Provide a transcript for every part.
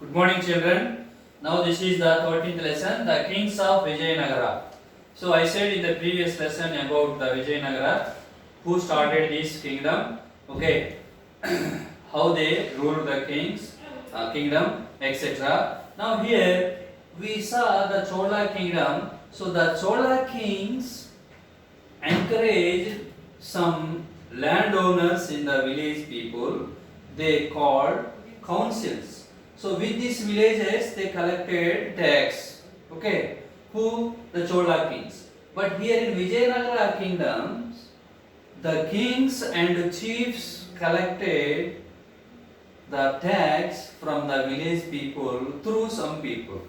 Good morning, children. Now this is the 13th lesson, the kings of Vijayanagara. So I said in the previous lesson about the Vijayanagara, who started this kingdom, okay, how they ruled the kingdom, etc. Now here we saw the Chola kingdom. So the Chola kings encouraged some landowners in the village people. They called councils. So with these villages they collected tax. Okay, who? The Chola kings. But here in Vijayanagara kingdoms, the kings and chiefs collected the tax from the village people through some people.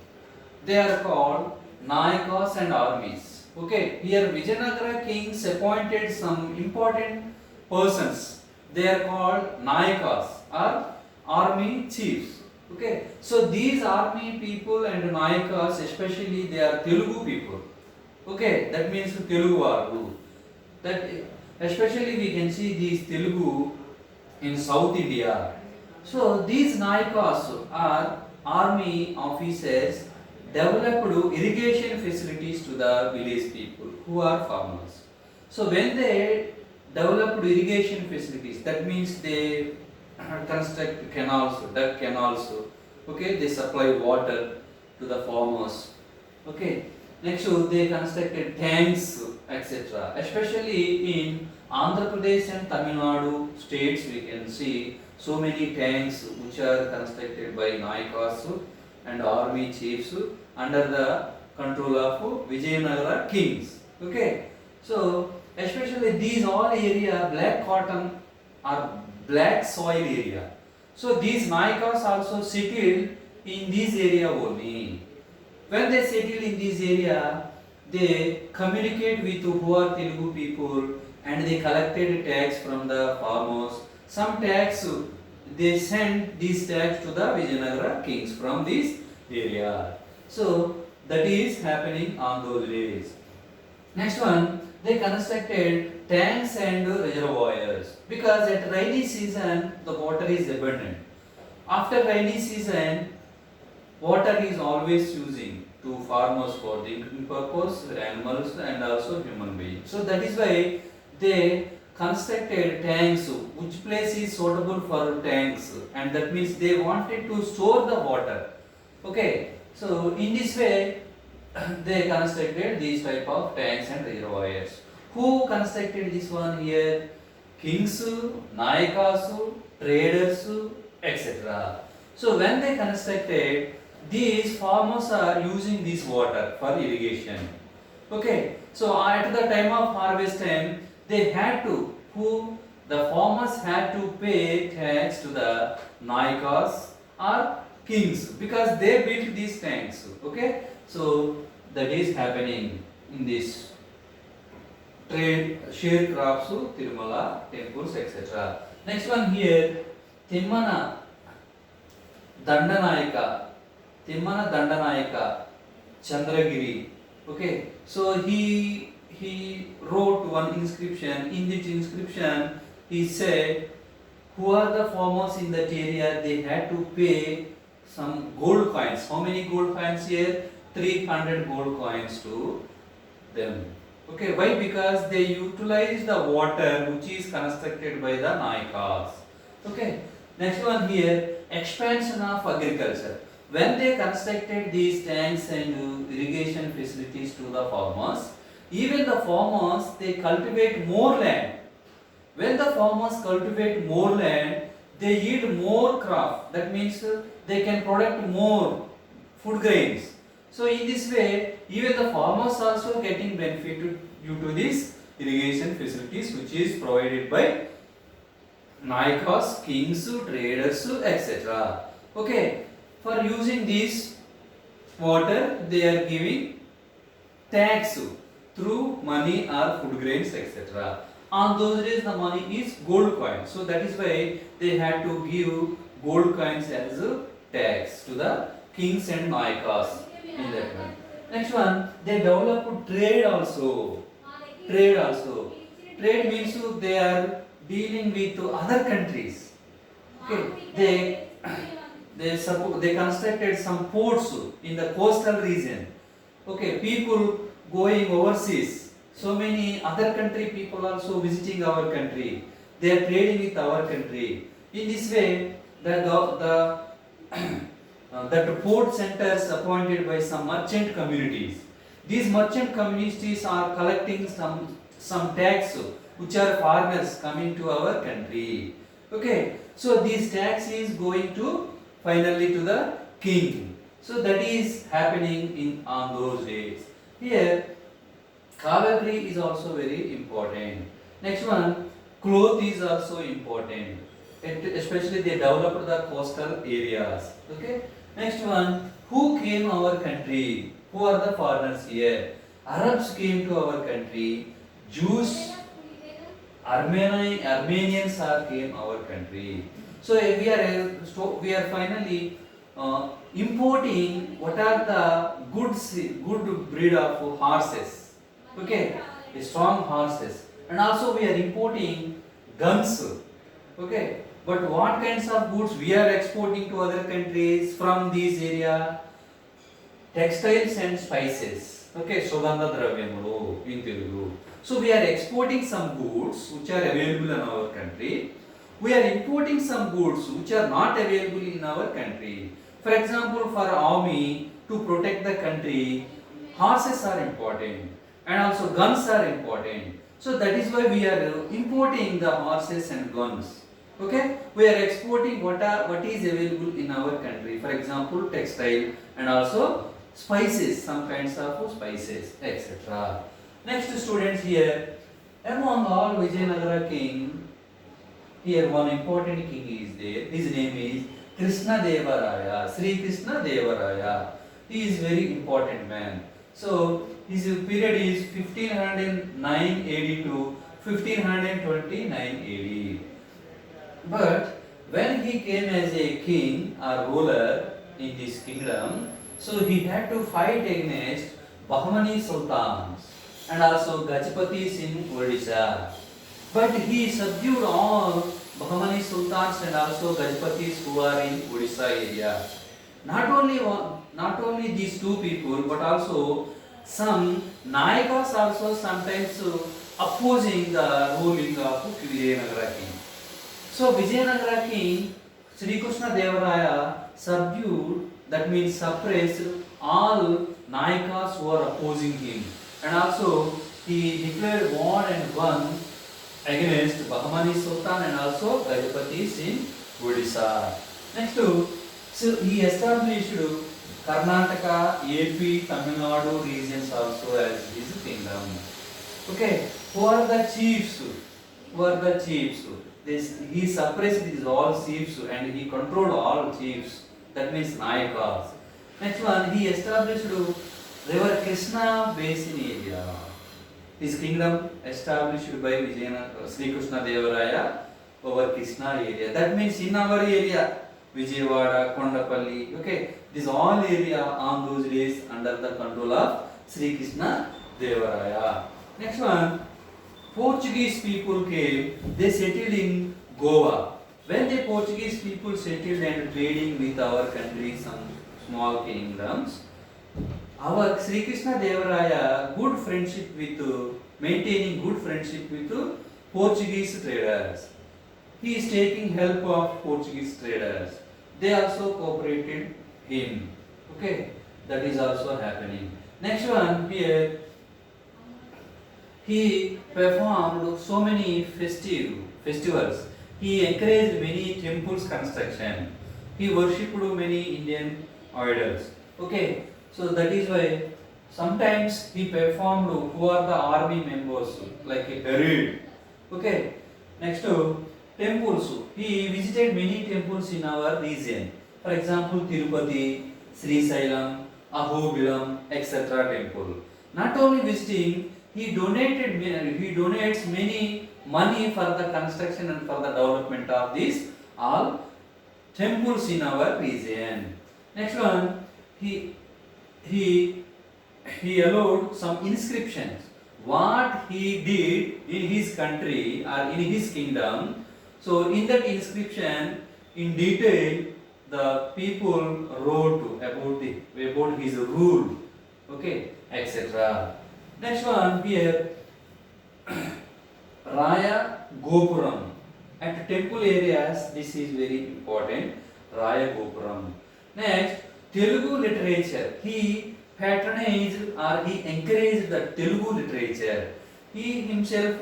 They are called Nayakas and armies. Okay, here Vijayanagara kings appointed some important persons. They are called Nayakas or army chiefs. Okay, so these army people and Nayakas, especially they are Telugu people. Okay, that means Telugu Varu. That especially we can see these Telugu in South India. So these Nayakas are army officers developed irrigation facilities to the village people who are farmers. So when they developed irrigation facilities, that means they construct canals, dug canals, okay, they supply water to the farmers. Okay, next they constructed tanks, etc. Especially in Andhra Pradesh and Tamil Nadu states, we can see so many tanks which are constructed by Nayakas and army chiefs under the control of Vijayanagara kings. Okay, so especially these all area black cotton or black soil area. So these Nayakas also settled in this area only. When they settle in this area, they communicate with who are Telugu people and they collected tax from the farmers. Some tax they sent these tax to the Vijayanagara kings from this area. So that is happening on those days. Next one, they constructed tanks and reservoirs because at rainy season the water is abundant. After rainy season, water is always using to farmers for drinking purpose, animals and also human beings. So that is why they constructed tanks. Which place is suitable for tanks? And that means they wanted to store the water. Okay, so in this way they constructed these type of tanks and reservoirs. Who constructed this one here? Kings, Nayakas, traders, etc. So when they constructed, these farmers are using this water for irrigation. Okay, so at the time of harvest time, they had to, the farmers had to pay tax to the Nayakas or kings because they built these tanks. Okay, so that is happening in this trade, sharecrops, Tirumala temples, etc. Next one here, Timmana Dandanayaka, Chandragiri. Okay, so he wrote one inscription. In that inscription, he said, who are the farmers in that area? They had to pay some gold coins. How many gold coins here? 300 gold coins to them. Okay, why? Because they utilize the water which is constructed by the Nayakas. Okay, next one here, expansion of agriculture. When they constructed these tanks and irrigation facilities to the farmers, even the farmers they cultivate more land. When the farmers cultivate more land, they yield more crop. That means they can produce more food grains. So in this way, even the farmers also getting benefit due to these irrigation facilities which is provided by Nayakas, kings, traders, etc. Okay, for using this water, they are giving tax through money or food grains, etc. On those days, the money is gold coin. So that is why they had to give gold coins as a tax to the kings and Nayakas in that one. Next one, they develop trade also. Trade means they are dealing with other countries. Okay, they constructed some ports in the coastal region. Okay, people going overseas. So many other country people also visiting our country. They are trading with our country. In this way, the that port centers appointed by some merchant communities. These merchant communities are collecting some tax which are foreigners coming to our country. Okay, so this tax is going to finally to the king. So that is happening in on those days. Here, cavalry is also very important. Next one, cloth is also important. Especially they developed the coastal areas. Okay. Next one, who came our country? Who are the foreigners here? Arabs came to our country. Jews, Armenians are came our country. So we are finally importing what are the good breed of horses. Okay, strong horses, and also we are importing guns. Okay, but what kinds of goods we are exporting to other countries from this area? Textiles and spices. Okay, Sugandha Dravyamulu in Telugu. So we are exporting some goods which are available in our country. We are importing some goods which are not available in our country. For example, for army to protect the country, horses are important and also guns are important. So that is why we are importing the horses and guns. Okay, we are exporting what is available in our country. For example, textile and also spices, some kinds of spices, etc. Next, students, here among all Vijayanagara king, here one important king is there. His name is Krishna Deva Raya, Sri Krishna Deva Raya. He is very important man. So his period is 1509 AD to 1529 AD. But when he came as a king or ruler in this kingdom, so he had to fight against Bahmani sultans and also Gajpatis in Odisha. But he subdued all Bahmani sultans and also Gajpatis who are in Odisha area. Not only these two people, but also some Nayakas also sometimes opposing the ruling of Vijayanagara king. So Vijayanagara king Sri Krishna Deva Raya subdued, that means suppressed all Nayakas who are opposing him, and also he declared war and won against Bahmani Sultan and also Gajapatis in Odisha. Next, so he established Karnataka, AP, Tamil Nadu regions also as his kingdom. Okay, who are the chiefs? Who are the chiefs? He suppressed these all chiefs and he controlled all chiefs. That means Nayakas. Next one, he established River Krishna basin area. His kingdom established by Sri Krishna Deva Raya over Krishna area. That means in our area, Vijayawada, Kondapalli, okay, this all area on those days under the control of Sri Krishna Deva Raya. Next one, Portuguese people came, they settled in Goa. When the Portuguese people settled and trading with our country, some small kingdoms, our Sri Krishna Deva Raya maintaining good friendship with Portuguese traders. He is taking help of Portuguese traders. They also cooperated him. Okay, that is also happening. Next one here, he performed so many festivals. He encouraged many temples construction. He worshipped many Indian idols. Okay, so that is why sometimes he performed who are the army members like a parade. Okay, next to temples. He visited many temples in our region. For example, Tirupati, Sri Sailam, Ahobilam, etc. temple. Not only visiting, he donates many money for the construction and for the development of these all temples in our region. Next one, he allowed some inscriptions. What he did in his country or in his kingdom. So in that inscription, in detail, the people wrote about his rule, okay, etc. Next one here, Raya Gopuram. At temple areas, this is very important. Raya Gopuram. Next, Telugu literature. He patronized or he encouraged the Telugu literature. He himself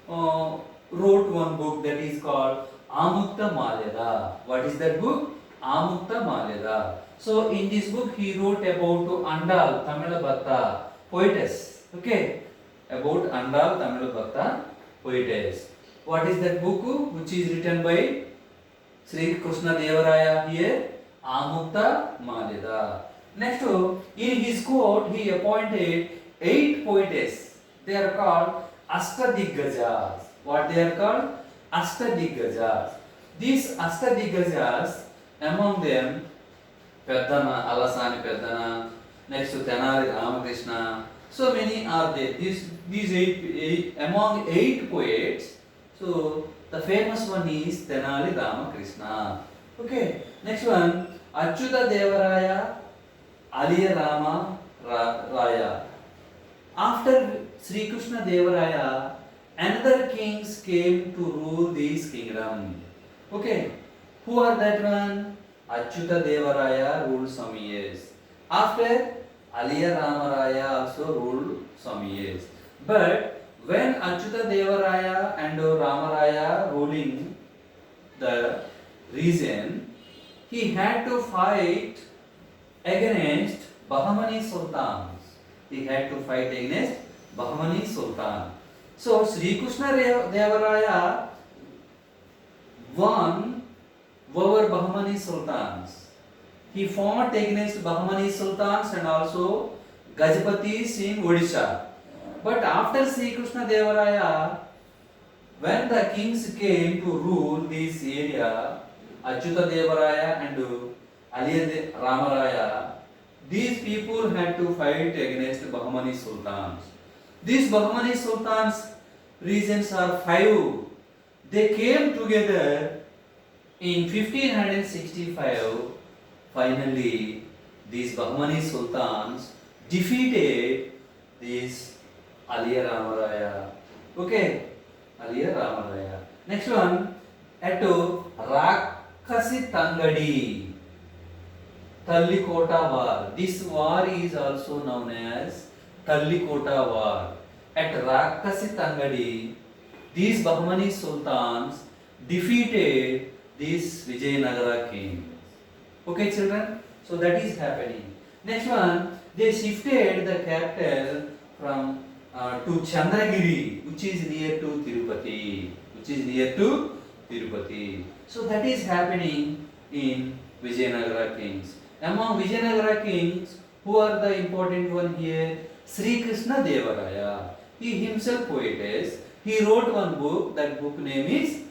wrote one book that is called Amukta Malyada. What is that book? Amukta Malyada. So in this book he wrote about Andal Tamil Bhatta poetess. Okay, about Andal Tamil Bhatta poetess. What is that book which is written by Sri Krishna Devaraya here? Amukta Malyada. Next, in his court he appointed 8 poetess. They are called Ashtadiggajas. What they are called? Ashtadiggajas. These Ashtadiggajas, among them Peddana, Alasani Peddana, next to Tenali Ramakrishna. So many are there. These eight among 8 poets. So the famous one is Tenali Ramakrishna. Okay. Next one, Achyuta Devaraya, Aliya Rama Raya. After Sri Krishna Devaraya, another kings came to rule this kingdom. Okay. Who are that one? Achyuta Devaraya ruled some years. After Aliya Ramaraya also ruled some years. But when Achyuta Devaraya and Ramaraya ruling the region, he had to fight against Bahmani sultans. He had to fight against Bahmani sultan. So Sri Krishna Devaraya won over Bahmani sultans. He fought against Bahmani sultans and also Gajapatis in Odisha. But after Sri Krishna Devaraya, when the kings came to rule this area, Achyuta Devaraya and Aliya Ramaraya, these people had to fight against Bahmani sultans. These Bahmani sultans regions are 5. They came together in 1565. Finally, these Bahmani sultans defeated these Aliya Ramaraya. Okay, Aliya Ramaraya. Next one, at Rakasi Tangadi, Tallikota War. This war is also known as Tallikota War. At Rakasi Tangadi, these Bahmani sultans defeated these Vijayanagara kings. Okay, children? So that is happening. Next one, they shifted the capital from to Chandragiri, which is near to Tirupati. So that is happening in Vijayanagara kings. Among Vijayanagara kings, who are the important one here? Sri Krishna Devaraya. He himself poetess. He wrote one book. That book name is,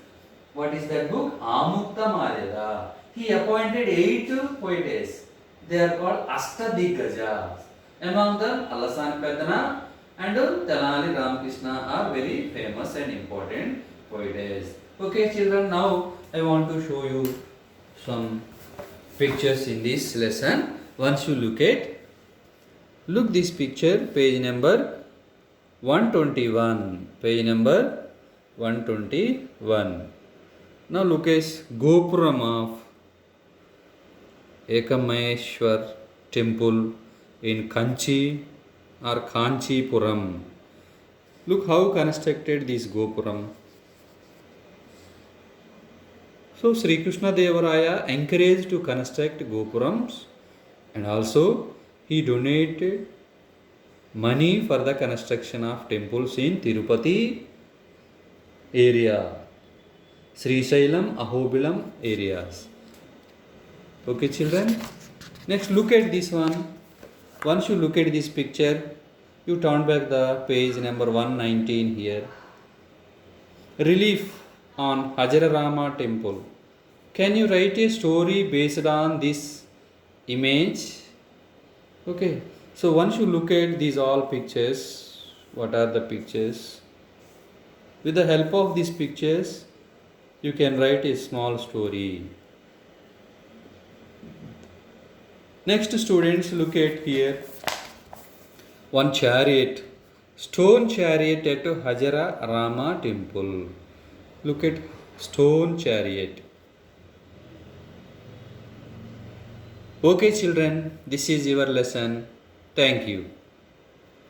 what is that book? Amukta Malyada. He appointed 8 poetess. They are called Ashtadiggajas. Among them, Alasani Peddana and Tenali Ramakrishna are very famous and important poetess. Okay, children, now I want to show you some pictures in this lesson. Once you look this picture, page number 121. Page number 121. Now look at Gopuram of Ekameshwar temple in Kanchi or Kanchipuram. Look how constructed this Gopuram. So Sri Krishna Devaraya encouraged to construct Gopurams, and also he donated money for the construction of temples in Tirupati area, Srisailam, Ahobilam areas. Okay, children. Next, look at this one. Once you look at this picture, you turn back the page number 119 here. Relief on Hajararama temple. Can you write a story based on this image? Okay. So once you look at these all pictures, what are the pictures? With the help of these pictures, you can write a small story. Next, students, look at here. One chariot, stone chariot at Hajara Rama temple. Look at stone chariot. Okay, children, this is your lesson. Thank you.